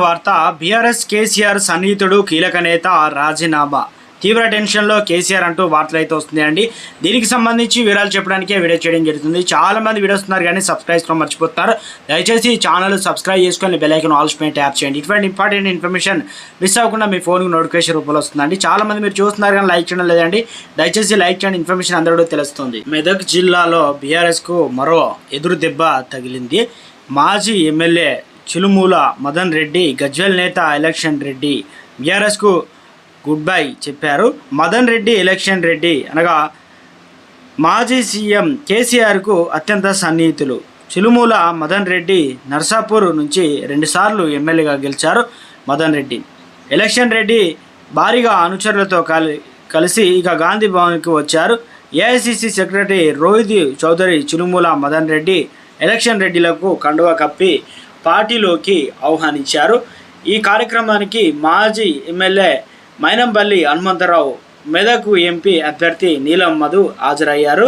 వార్త బీఆర్ఎస్ కేసీఆర్ సన్నిహితుడు కీలక నేత రాజీనామా తీవ్ర టెన్షన్లో కేసీఆర్ అంటూ వార్తలు అయితే వస్తున్నాయండి. దీనికి సంబంధించి వివరాలు చెప్పడానికే వీడియో చేయడం జరుగుతుంది. చాలా మంది వీడియోస్ ఉన్నారు కానీ సబ్స్క్రైబ్ చేసుకోవడం మర్చిపోతారు. దయచేసి ఛానల్ సబ్స్క్రైబ్ చేసుకొని బెల్ ఐకాన్ ఆల్ పైన ట్యాప్ చేయండి. ఇటువంటి ఇంపార్టెంట్ ఇన్ఫర్మేషన్ మిస్ అవ్వకుండా మీ ఫోన్కి నోటిఫికేషన్ రూపంలో వస్తుందండి. చాలా మంది మీరు చూస్తున్నారు కానీ లైక్ చేయడం లేదండి. దయచేసి లైక్ చేయండి, ఇన్ఫర్మేషన్ అందరూ తెలుస్తుంది. మెదక్ జిల్లాలో బీఆర్ఎస్కు మరో ఎదురు దెబ్బ తగిలింది. మాజీ ఎమ్మెల్యే చిలుమూల మదన్ రెడ్డి, గజ్వెల్ నేత ఎలక్షన్ రెడ్డి బీఆర్ఎస్కు గుడ్ బై చెప్పారు. మదన్ రెడ్డి ఎలక్షన్ రెడ్డి అనగా మాజీ సీఎం కేసీఆర్కు అత్యంత సన్నిహితులు. చిలుమూల మదన్ రెడ్డి నర్సాపూర్ నుంచి 2 సార్లు ఎమ్మెల్యేగా గెలిచారు. మదన్ రెడ్డి ఎలక్షన్ రెడ్డి భారీగా అనుచరులతో కలిసి ఇక గాంధీ భవన్కి వచ్చారు. AICC secretary Rohit Chowdary Chilumula Madan Reddy Election రెడ్డిలకు కండువా కప్పి పార్టీలోకి ఆహ్వానించారు. ఈ కార్యక్రమానికి మాజీ ఎమ్మెల్యే మైనంపల్లి హనుమంతరావు, మెదక్ ఎంపీ అభ్యర్థి నీలం మధు హాజరయ్యారు.